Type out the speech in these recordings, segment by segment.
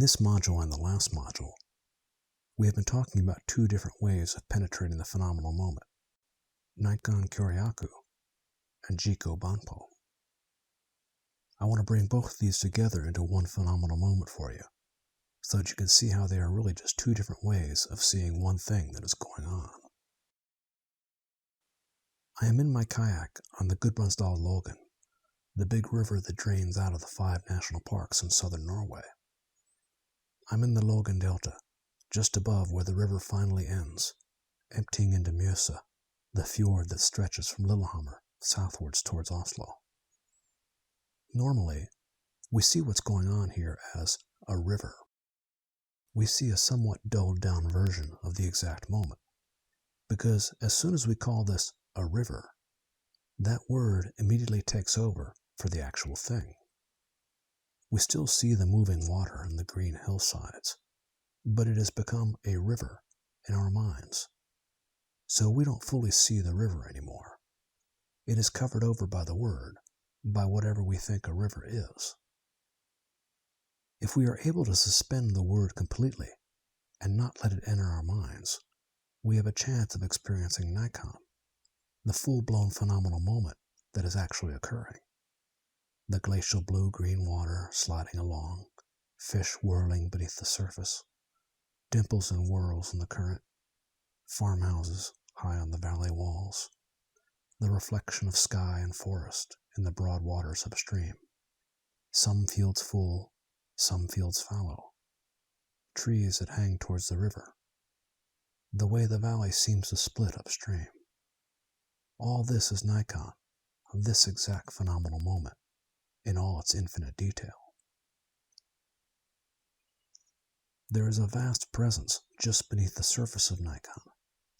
this module and the last module, we have been talking about two different ways of penetrating the phenomenal moment, Nikon Kyoryaku and Jiko Banpo. I want to bring both of these together into one phenomenal moment for you, so that you can see how they are really just two different ways of seeing one thing that is going on. I am in my kayak on the Gudbrandsdal Lågen, the big river that drains out of the 5 national parks in southern Norway. I'm in the Lågen Delta, just above where the river finally ends, emptying into Mjøsa, the fjord that stretches from Lillehammer southwards towards Oslo. Normally, we see what's going on here as a river. We see a somewhat dulled-down version of the exact moment, because as soon as we call this a river, that word immediately takes over for the actual thing. We still see the moving water and the green hillsides, but it has become a river in our minds. So we don't fully see the river anymore. It is covered over by the word, by whatever we think a river is. If we are able to suspend the word completely and not let it enter our minds, we have a chance of experiencing Nikon, the full-blown phenomenal moment that is actually occurring. The glacial blue-green water sliding along, fish whirling beneath the surface, dimples and whirls in the current, farmhouses high on the valley walls, the reflection of sky and forest in the broad waters upstream, some fields full, some fields fallow, trees that hang towards the river, the way the valley seems to split upstream. All this is Nikon of this exact phenomenal moment in all its infinite detail. There is a vast presence just beneath the surface of Nikon,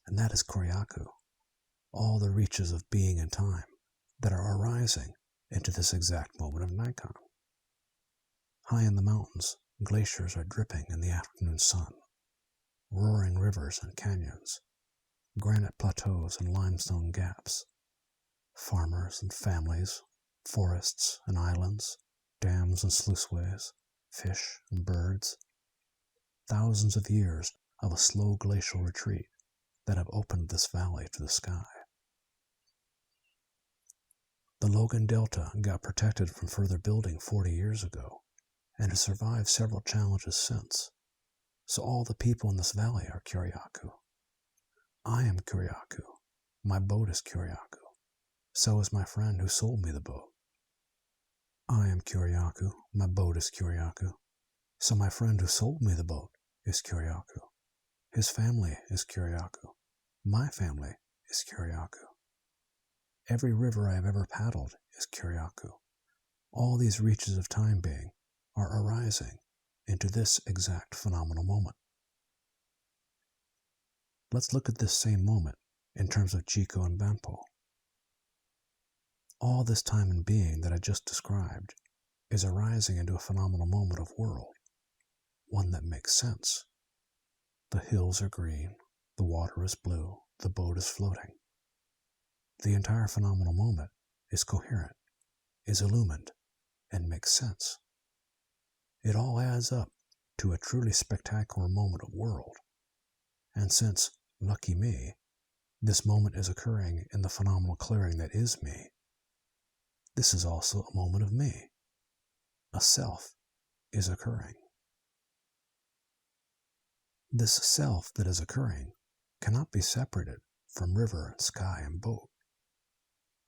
and that is Kyoryaku, all the reaches of being and time that are arising into this exact moment of Nikon. High in the mountains, glaciers are dripping in the afternoon sun, roaring rivers and canyons, granite plateaus and limestone gaps, farmers and families, forests and islands, dams and sluiceways, fish and birds, thousands of years of a slow glacial retreat that have opened this valley to the sky. The Lågen Delta got protected from further building 40 years ago, and has survived several challenges since, so all the people in this valley are Kyoryaku. I am Kyoryaku. My boat is Kyoryaku. So is my friend who sold me the boat. I am Kyoryaku. My boat is Kyoryaku. So my friend who sold me the boat is Kyoryaku. His family is Kyoryaku. My family is Kyoryaku. Every river I have ever paddled is Kyoryaku. All these reaches of time being are arising into this exact phenomenal moment. Let's look at this same moment in terms of Jiko and Banpo. All this time and being that I just described is arising into a phenomenal moment of world, one that makes sense. The hills are green, the water is blue, the boat is floating. The entire phenomenal moment is coherent, is illumined, and makes sense. It all adds up to a truly spectacular moment of world. And since, lucky me, this moment is occurring in the phenomenal clearing that is me, this is also a moment of me. A self is occurring. This self that is occurring cannot be separated from river and sky and boat.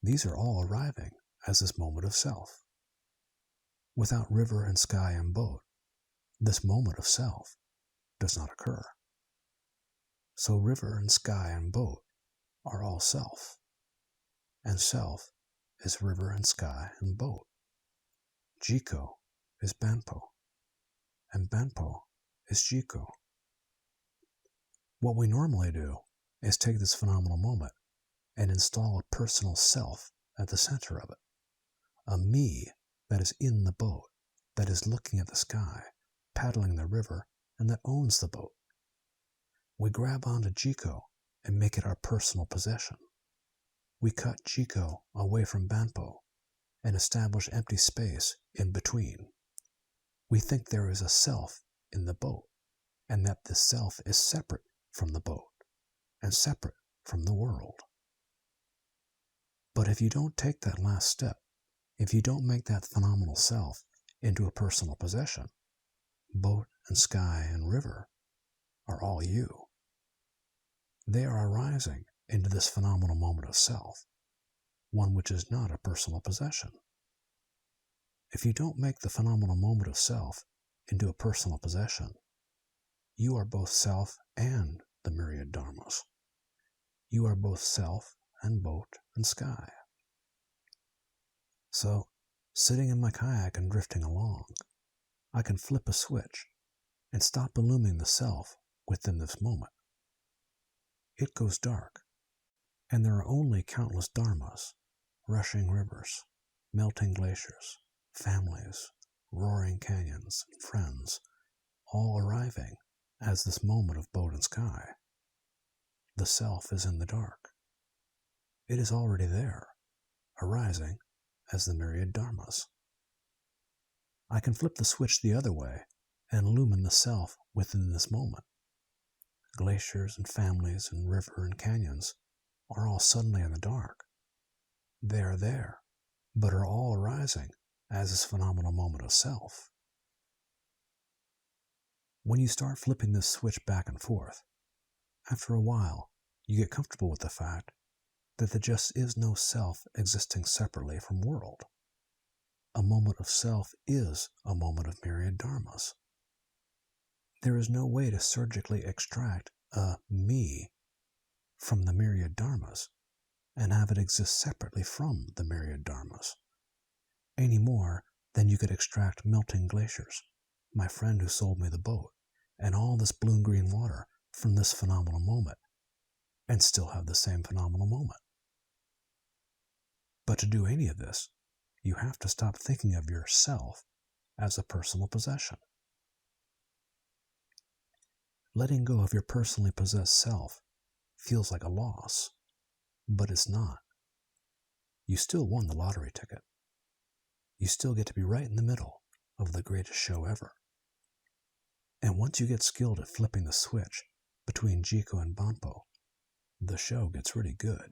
These are all arriving as this moment of self. Without river and sky and boat, this moment of self does not occur. So river and sky and boat are all self, and self is river and sky and boat. Jiko is Banpo, and Banpo is Jiko. What we normally do is take this phenomenal moment and install a personal self at the center of it, a me that is in the boat, that is looking at the sky, paddling the river, and that owns the boat. We grab onto Jiko and make it our personal possession. We cut Jiko away from Banpo and establish empty space in between. We think there is a self in the boat, and that this self is separate from the boat and separate from the world. But if you don't take that last step, if you don't make that phenomenal self into a personal possession, boat and sky and river are all you. They are arising into this phenomenal moment of self, one which is not a personal possession. If you don't make the phenomenal moment of self into a personal possession, you are both self and the myriad dharmas. You are both self and boat and sky. So, sitting in my kayak and drifting along, I can flip a switch and stop illuming the self within this moment. It goes dark, and there are only countless dharmas, rushing rivers, melting glaciers, families, roaring canyons, and friends, all arriving as this moment of boat and sky. The self is in the dark. It is already there, arising as the myriad dharmas. I can flip the switch the other way and illumine the self within this moment. Glaciers and families and river and canyons are all suddenly in the dark. They are there, but are all arising as this phenomenal moment of self. When you start flipping this switch back and forth, after a while, you get comfortable with the fact that there just is no self existing separately from world. A moment of self is a moment of myriad dharmas. There is no way to surgically extract a me from the myriad dharmas and have it exist separately from the myriad dharmas, any more than you could extract melting glaciers, my friend who sold me the boat, and all this blue-green water from this phenomenal moment, and still have the same phenomenal moment. But to do any of this, you have to stop thinking of yourself as a personal possession. Letting go of your personally possessed self feels like a loss, but it's not. You still won the lottery ticket. You still get to be right in the middle of the greatest show ever. And once you get skilled at flipping the switch between Jiko and Banpo, the show gets really good.